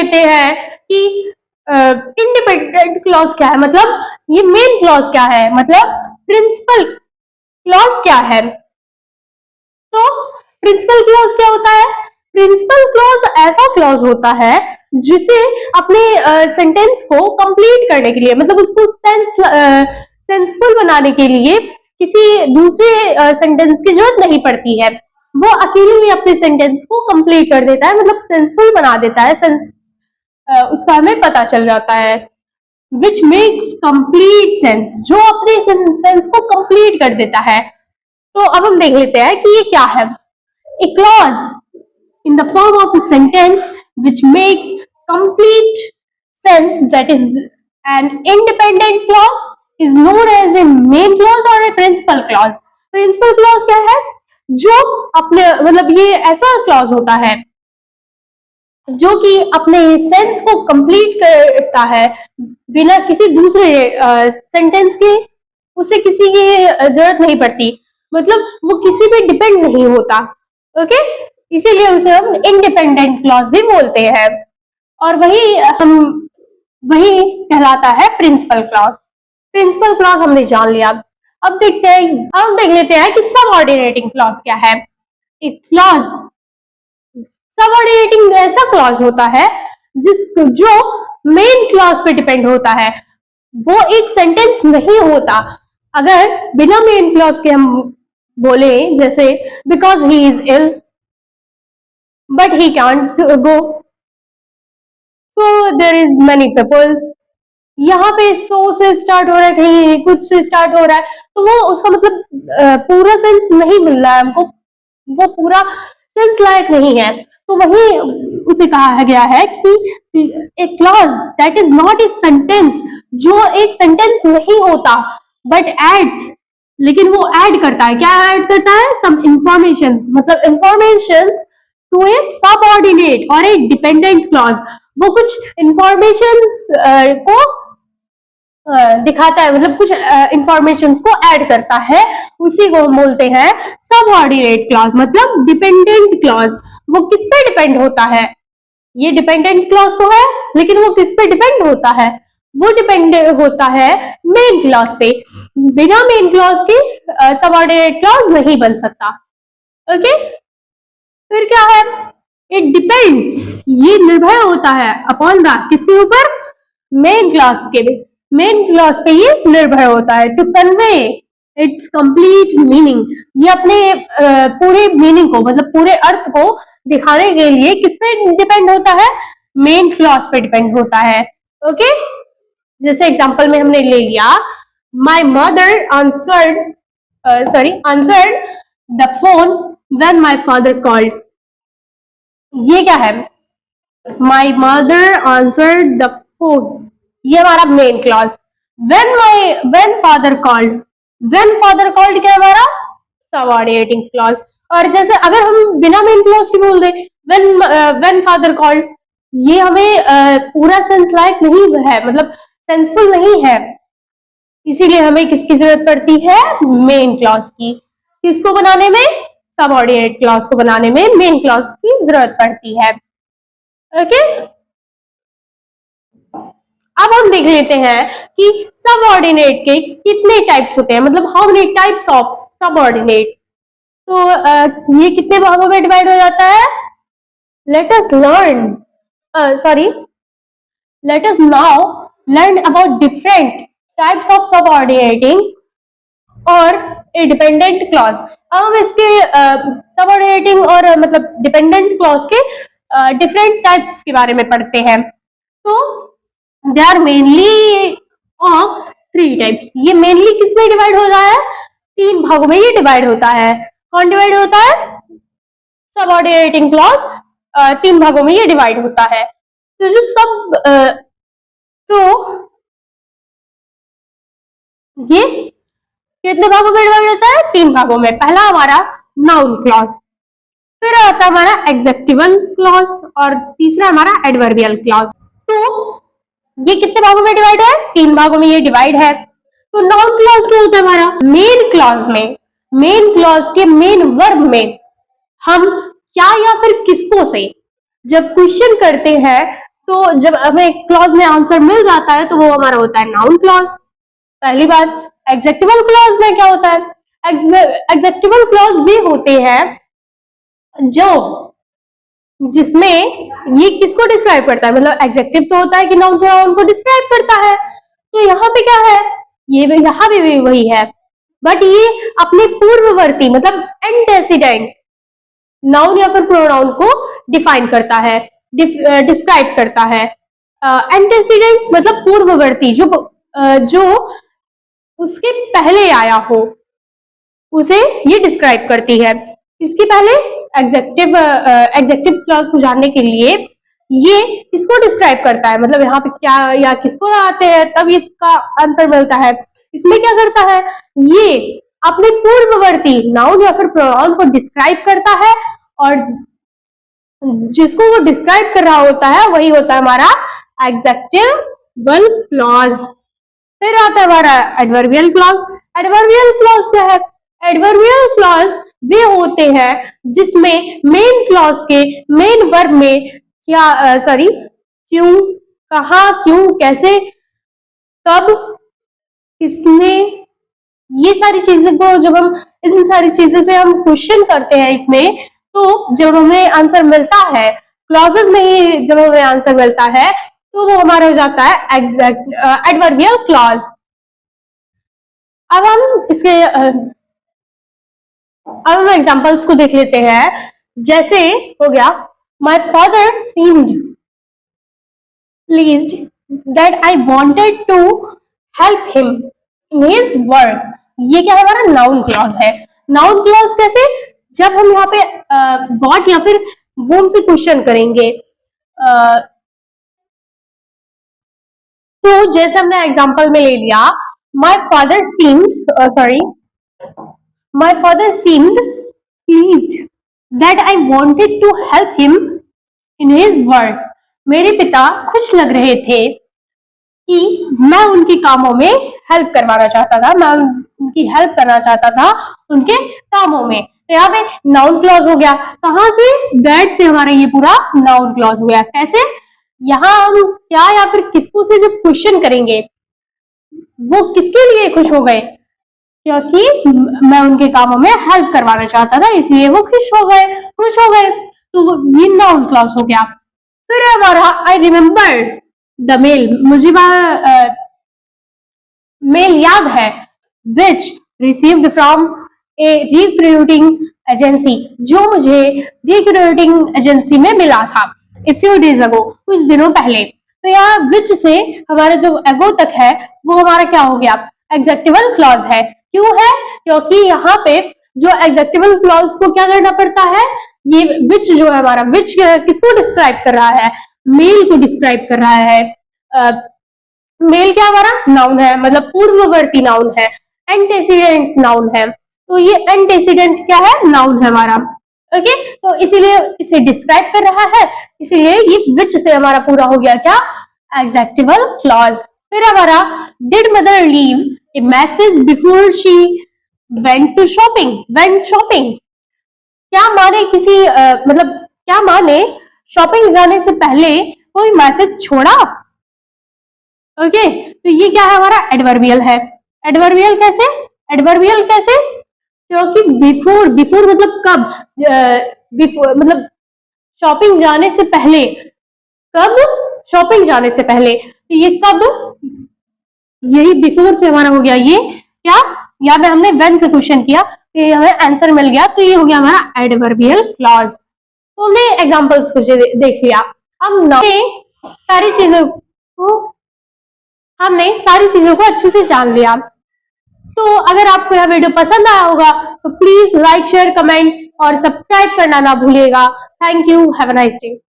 लेते हैं कि इंडिपेंडेंट क्लॉज क्या है, मतलब ये मेन क्लॉज क्या है, मतलब प्रिंसिपल क्लॉज क्या है। तो प्रिंसिपल क्लॉज क्या होता है? प्रिंसिपल क्लॉज ऐसा क्लॉज होता है जिसे अपने सेंटेंस को कंप्लीट करने के लिए, मतलब उसको सेंसफुल बनाने के लिए किसी दूसरे सेंटेंस की जरूरत नहीं पड़ती है। वो अकेले ही अपने सेंटेंस को कंप्लीट कर देता है, मतलब सेंसफुल बना देता है, उसका हमें पता चल जाता है। विच मेक्स कंप्लीट सेंस, जो अपने सेंस को कंप्लीट कर देता है। तो अब हम देख लेते हैं कि ये क्या है। ए clause in the form of a sentence which makes complete sense, that is an independent clause, is known as a main clause or a principal clause. Principal clause क्या है? जो अपने, मतलब ये ऐसा क्लॉज होता है जो कि अपने सेंस को कंप्लीट करता है बिना किसी दूसरे सेंटेंस के, उसे किसी की जरूरत नहीं पड़ती, मतलब वो किसी पे डिपेंड नहीं होता। ओके, इसीलिए उसे हम इंडिपेंडेंट क्लॉज भी बोलते हैं, और वही कहलाता है प्रिंसिपल क्लॉज। प्रिंसिपल क्लॉज हमने जान लिया। अब देख लेते हैं कि सबऑर्डिनेटिंग क्लॉज क्या है। एक क्लॉज, सबऑर्डिनेटिंग ऐसा क्लॉज होता है जो मेन क्लॉज पे डिपेंड होता है। वो एक सेंटेंस नहीं होता। अगर बिना मेन क्लॉज के हम बोले, जैसे because he is ill but he can't go, so there is many peoples, यहाँ पे सो से स्टार्ट हो रहा है, कहीं कुछ से स्टार्ट हो रहा है, तो वो उसका मतलब पूरा सेंस नहीं मिल रहा है हमको, वो पूरा सेंस लायक नहीं है। तो वही उसे कहा गया है कि ए clause that is not a sentence, जो एक सेंटेंस नहीं होता बट एड्स, लेकिन वो ऐड करता है, क्या ऐड करता है? सम इंफॉर्मेशन, मतलब इंफॉर्मेशन टू ए सबऑर्डिनेट और ए डिपेंडेंट क्लॉज। वो कुछ इंफॉर्मेशन को दिखाता है, मतलब कुछ इंफॉर्मेशन को ऐड करता है, उसी को हम बोलते हैं सबऑर्डिनेट क्लॉज, मतलब डिपेंडेंट क्लॉज। वो किस पे डिपेंड होता है? ये डिपेंडेंट क्लॉज तो है, लेकिन वो किस पे डिपेंड होता है? वो डिपेंड होता है मेन क्लॉज पे। बिना मेन क्लॉज के सबऑर्डिनेट क्लॉज नहीं बन सकता। ओके, फिर क्या है? इट डिपेंड्स, ये निर्भर होता है अपॉन द, किसके ऊपर? मेन क्लॉज के, मेन क्लॉज पे ये निर्भर होता है। To convey its complete meaning, ये अपने पूरे मीनिंग को, मतलब पूरे अर्थ को दिखाने के लिए किस पे डिपेंड होता है? मेन क्लॉज पे डिपेंड होता है। ओके, जैसे एग्जांपल में हमने ले लिया, my mother answered the phone when my father called. ये क्या है? My mother answered the phone, ये हमारा main clause. When father called, when father called क्या हमारा? Subordinating clause. और जैसे अगर हम बिना मेन क्लॉज के बोल दें, व्हेन फादर कॉल्ड, ये हमें पूरा सेंस लायक नहीं है, मतलब सेंसफुल नहीं है, इसीलिए हमें किसकी जरूरत पड़ती है? मेन क्लॉज की। किसको बनाने में? सबऑर्डिनेट क्लॉज को बनाने में मेन क्लॉज की जरूरत पड़ती है। ओके, अब हम देख लेते हैं कि सबऑर्डिनेट के कितने टाइप्स होते हैं, मतलब how many types of subordinate. तो ये कितने भागों में डिवाइड हो जाता है? Let us now learn about different types of subordinating और ए डिपेंडेंट क्लॉज। अब हम इसके सबऑर्डिनेटिंग और मतलब डिपेंडेंट क्लॉज के डिफरेंट टाइप्स के बारे में पढ़ते हैं। तो they are mainly of 3 types. ये मेनली किसमें डिवाइड होता है? 3 भागों में ये डिवाइड होता है। कौन डिवाइड होता है? सबऑर्डिनेटिंग क्लॉज 3 भागों में ये डिवाइड होता है। तो जो ये कितने भागों में डिवाइड होता है? 3 भागों में। पहला हमारा नाउन क्लॉज, फिर आता हमारा एडजेक्टिवल क्लॉज, और तीसरा हमारा एडवर्बियल क्लॉज। तो ये कितने भागों में डिवाइड है? 3 भागों में ये डिवाइड है। तो नाउन क्लॉज क्या होता है हमारा? मेन क्लॉज में, मेन क्लॉज के मेन वर्ब में हम क्या या फिर किसको से जब क्वेश्चन करते हैं तो जब हमें क्लॉज में आंसर मिल जाता है तो वो हमारा होता है नाउन क्लॉज। पहली बात। एग्जेक्टिवल क्लॉज में क्या होता है? एग्जेक्टिवल क्लॉज भी होते हैं जो जिसमें ये किसको डिस्क्राइब करता है, मतलब एग्जेक्टिव तो होता है कि नाउन प्रोनाउन को डिस्क्राइब करता है, तो यहाँ पे क्या है, ये यहाँ भी वही है, बट ये अपने पूर्ववर्ती मतलब एंटेसिडेंट नाउन या फिर प्रोनाउन को डिफाइन करता है, डिस्क्राइब करता है। एंटेसिडेंट मतलब पूर्ववर्ती, जो उसके पहले आया हो उसे ये डिस्क्राइब करती है। इसके पहले एग्जेक्टिव क्लॉज को जानने के लिए ये किसको डिस्क्राइब करता है, मतलब यहाँ पे क्या या किसको आते हैं तब इसका आंसर मिलता है। इसमें क्या करता है, ये अपने पूर्ववर्ती नाउन या फिर प्रोनाउन को डिस्क्राइब करता है, और जिसको वो डिस्क्राइब कर रहा होता है वही होता है हमारा एग्जेक्टिवल क्लॉज। फिर आता है हमारा एडवर्बियल क्लॉज। एडवर्बियल क्लॉज क्या है? एडवर्बियल क्लॉज वे होते हैं जिसमें मेन क्लॉज के मेन वर्ब में क्यों, कहा, क्यों, कैसे, कब, किसने, ये सारी चीजें को जब हम इन सारी चीजों से हम क्वेश्चन करते हैं इसमें, तो जब हमें आंसर मिलता है क्लॉजेस में ही, जब हमें आंसर मिलता है तो वो हमारा हो जाता है एडवर्बियल क्लॉज। अब हम एग्जांपल्स को देख लेते हैं। जैसे हो गया, my father seemed pleased that I wanted to help him in his work. ये क्या है, हमारा नाउन क्लॉज है। नाउन क्लॉज कैसे? जब हम यहाँ पे व्हाट या फिर वो हमसे क्वेश्चन करेंगे, तो जैसे हमने एग्जांपल में ले लिया, my father seemed pleased that I wanted to help him in his work. मेरे पिता खुश लग रहे थे कि मैं उनके कामों में हेल्प करवाना चाहता था, मैं उनकी हेल्प करना चाहता था उनके कामों में। तो यहाँ पे नाउन क्लॉज हो गया। कहां से? दैट से हमारा ये पूरा नाउन क्लॉज हो गया। कैसे? यहाँ हम क्या या फिर किसको से जब क्वेश्चन करेंगे, वो किसके लिए खुश हो गए? क्योंकि मैं उनके कामों में हेल्प करवाना चाहता था, इसलिए वो खुश हो गए। तो ये नाउन क्लॉज हो गया। फिर हमारा आई रिमेम्बर द मेल, मुझे मेल याद है, which received from a recruiting agency, जो मुझे रिक्रूटिंग एजेंसी में मिला था ए फ्यू डेज अगो, कुछ दिनों पहले। तो यहाँ विच से हमारा जो अगो तक है वो हमारा क्या हो गया, एग्जेक्टिवल क्लॉज है। क्यों है? क्योंकि यहाँ पे जो एग्जेक्टिवल क्लॉज को क्या करना पड़ता है, ये विच जो है हमारा, विच किसको डिस्क्राइब कर रहा है, मेल को डिस्क्राइब कर रहा है। मेल क्या हमारा नाउन है, मतलब पूर्ववर्ती नाउन है, एंटेसिडेंट नाउन है, तो ये एंटेसिडेंट क्या है, नाउन है हमारा। ओके, तो इसीलिए इसे डिस्क्राइब कर रहा है, इसीलिए ये विच से हमारा पूरा हो गया क्या, एग्जेक्टिवल क्लॉज। फिर हमारा did mother leave a message before she went to shopping. क्या माँ ने मतलब क्या माँ ने शॉपिंग जाने से पहले कोई मैसेज छोड़ा? ओके, तो ये क्या है हमारा, एडवर्बियल है। एडवर्बियल कैसे? क्योंकि बिफोर मतलब कब, बिफोर मतलब शॉपिंग जाने से पहले, कब, शॉपिंग जाने से पहले, तो ये कब, यही बिफोर से हमारा हो गया ये क्या, यहाँ पे हमने व्हेन से क्वेश्चन किया तो ये हमें आंसर मिल गया, तो ये हो गया हमारा एडवर्बियल क्लॉज। तो हमने एग्जांपल्स कुछ देख लिया। हमने सारी चीजों को अच्छे से जान लिया। तो अगर आपको यह वीडियो पसंद आया होगा तो प्लीज लाइक, शेयर, कमेंट और सब्सक्राइब करना ना भूलिएगा। Thank you, have a nice day.